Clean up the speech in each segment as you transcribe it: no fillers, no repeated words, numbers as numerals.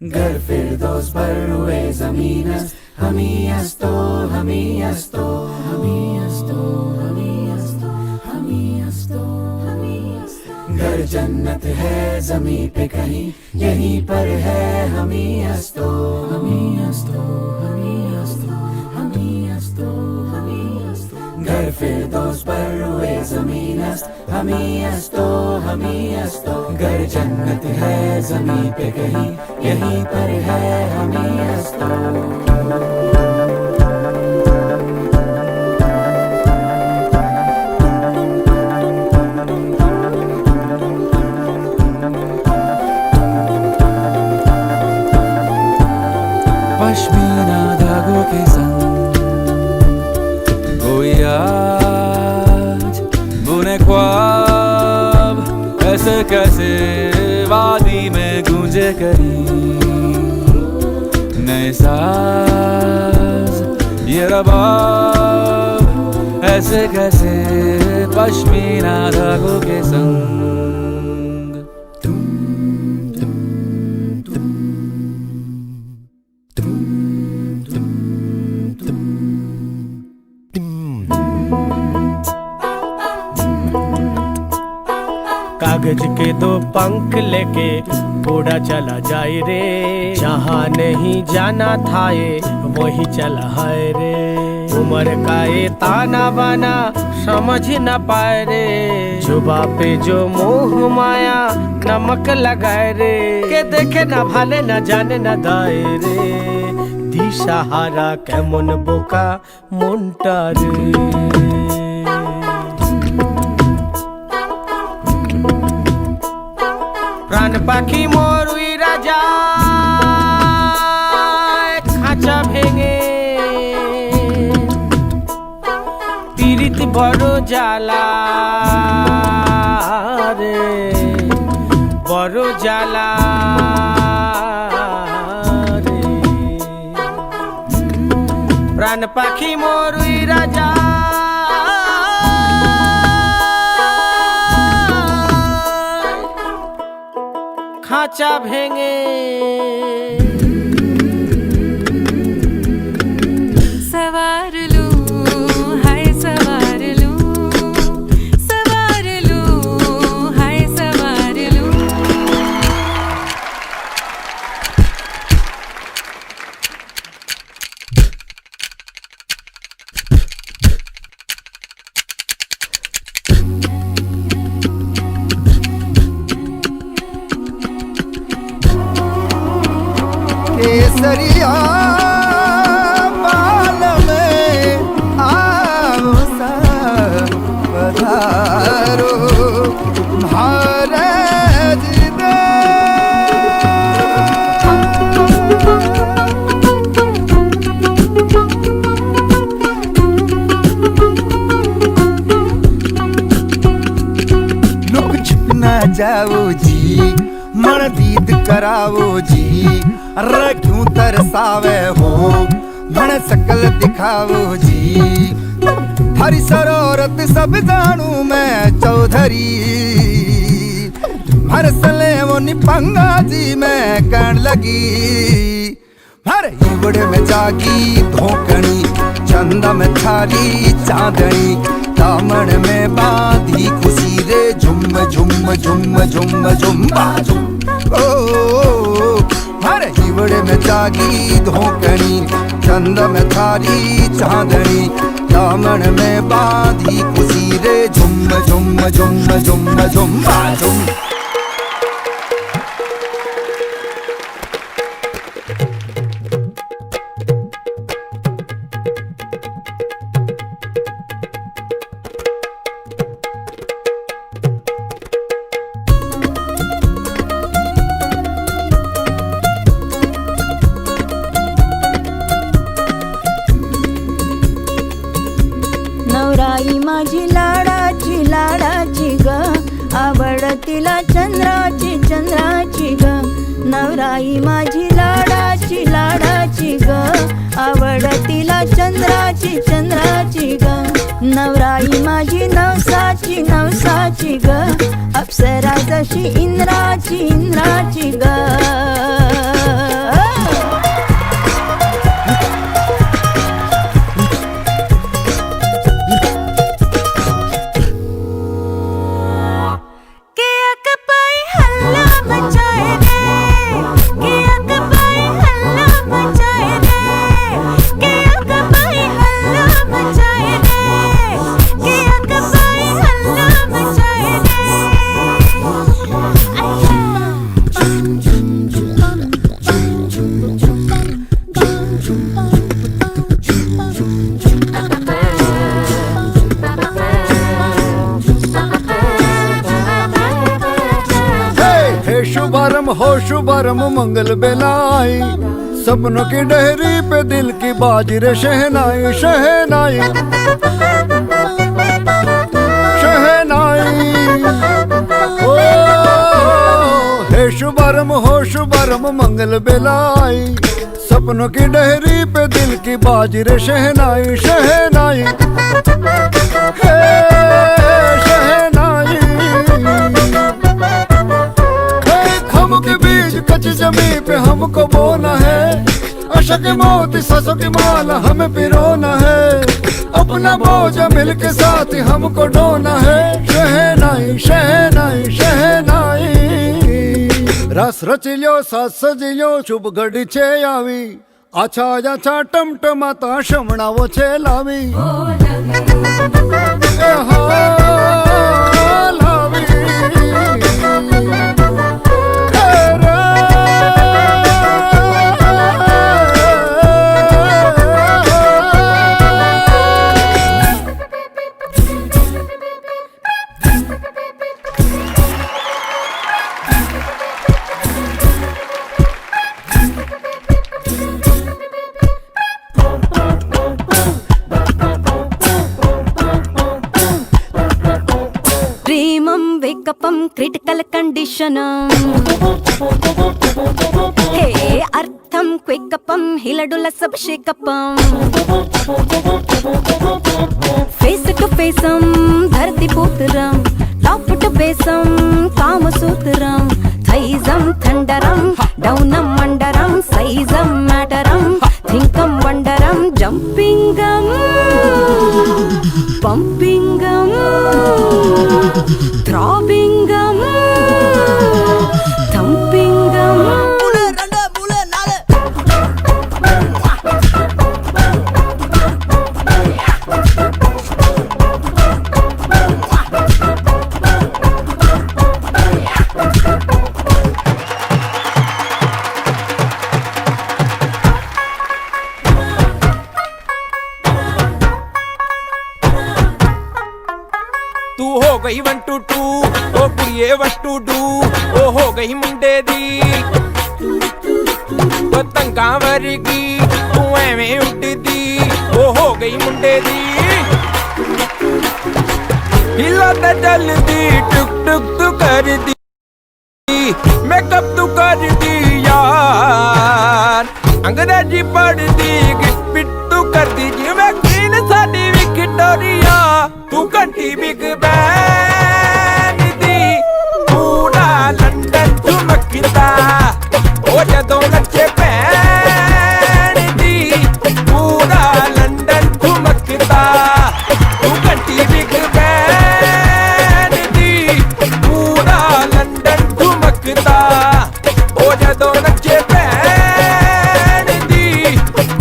गर फिरदौस पर हुए ज़मीनस्त हमी अस्तो हमी अस्तो हमी अस्तो हमी अस्तो हमी अस्तो हमी अस्तो गर जन्नत है ज़मी पे कहीं यहीं पर है हमी अस्तो हमी अस्तो हमी अस्तो हमी अस्तो हमी अस्तो गर फिरदौस पर हुए ज़मीनस्त हमी अस्तो हमी अस्तो गर जन्नत है ज़मी पे कहीं यहीं पर है हमी अस्तो। पश्मीना धागों के संग कोई आज बुने ख्वाब ऐसे कैसे वादी में गूंजे कहीं नए साज ये रबाब ऐसे कैसे पश्मीना धागों के संग। कागज के दो पंख लेके उड़ा चला जाए रे, जहाँ नहीं जाना था ये वही चला है रे। उम्र का ये ताना बाना समझ न पाए रे, जुबा पे जो मोह माया नमक लगाए रे। के देखे न भाले न जाने न दाए रे, दिशाहारा केमन बोका मुंटा रे। प्राण पाखी मोर उइरा যায় খাঁচা ভেঙে, পীড়িত বড় জ্বালা রে, বড় জ্বালা রে। প্রাণ পাখি মোর উইরা যায় খাঁচা ভেঙে। सवार लूं हाय सवार लूं, सवार लूं हाय सवार लूं। केसरिया बाल में आओ सब पधारो, महाराज दे। लुक छिप ना जाओ जी, मन दीद करावो जी। अरे क्यों तरसावे हो मन सकल दिखावो जी। हरी सरोरत सब जानू मैं चौधरी, हर सले वो निपंगा जी मैं कहन लगी। हर ईवड़े में जागी धोकनी, चंदा में थाली चांदनी, दामन में बांधी खुशी रे झुम झुम झुम झुम झुम्बा झुम। ओ हर हीवड़े में जागी धोकनी, चंद में थारी चांदनी, दामन में बांधी खुशी रे झुम झुम झुम झुम झुम्बा झुम। नवराई माझी लाडाची लाडाची ग, आवडतीला चंद्राची चंद्राची ग। नवराई माझी लाडाची लाडाची ग, आवडतीला चंद्राची चंद्राची ग। नवराई माझी नवसाची नवसाची ग, अप्सरा जशी इंद्राची इंद्राची ग। हे शुभारंभ हो शुभारंभ मंगल बेलाई, सपनों की डहरी पे दिल की बाजी रे शहनाई शहनाई शहनाई। ओ हे शुभारंभ हो शुभारंभ मंगल बेलाई, सपनों की डहरी पे दिल की बाजी रे शहनाई शहनाई शहनाई। खम के बीच कच्ची जमीन पे हमको बोना है, आशा के मोती सांसों की माला हमें पिरोना है, अपना बोझ मिल के साथ हमको ढोना है शहनाई शहनाई शहनाई। रस रचिल्यो साथ सजिल्यो शुभ घड़ी छे आवी, आछा आछा टमटमाता शमणावो छे लावी ए हा लावी ए रे। वेकपम क्रिटिकल कंडीशन हे अर्थम क्वेकपम हिलडुल सब शेकपम फेस टू फेसम धरती पुत्रम टॉप टू बेसम काम सूत्रम थैजम थंडरम डौनम मंडरम सैजम मैटरम थिंकम वंडरम जंपिंगम पंपिंगम थ्रॉबिंगम थंपिंगम। तू हो गई 1 to 2 O कुड़िए what to do, ओ हो गई मुंडे दी पतंगा वर्गी तू एवें उड़दी, ओ हो गई मुंडे दी हिला ते चलदी टुक टुक तू कर दी मेकअप तू कर दी यार, अंग्रेजी पढ़दी गिट पिट तू कर दी जिवें क्वीन साडी विक्टोरिया, तू घंटी बिग बैन दी पूरा लंदन चमकदा, ओ जदों नच्चे भैन दी पूरा लंदन चमकदा, तू घंटी बिग बैन दी पूरा लंदन चमकदा, ओ जदों नच्चे भैन दी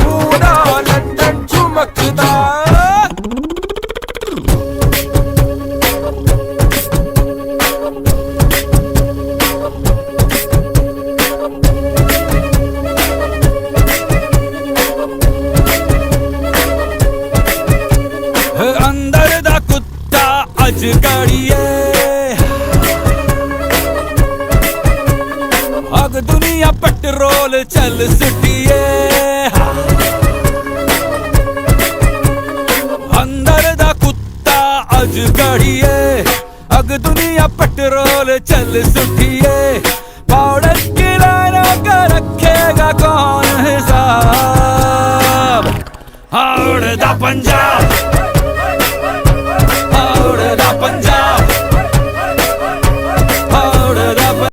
पूरा लंदन चमकदा। अंदर दा कुत्ता अज गाड़िए, अग दुनिया पेट्रोल चल सुटिए, अंदर दा कुत्ता अज गाड़िए, अग दुनिया पेट्रोल चल सुटिए, पाउडर किराना का रखेगा कौन हिसाब, हाड़ दा पंजाब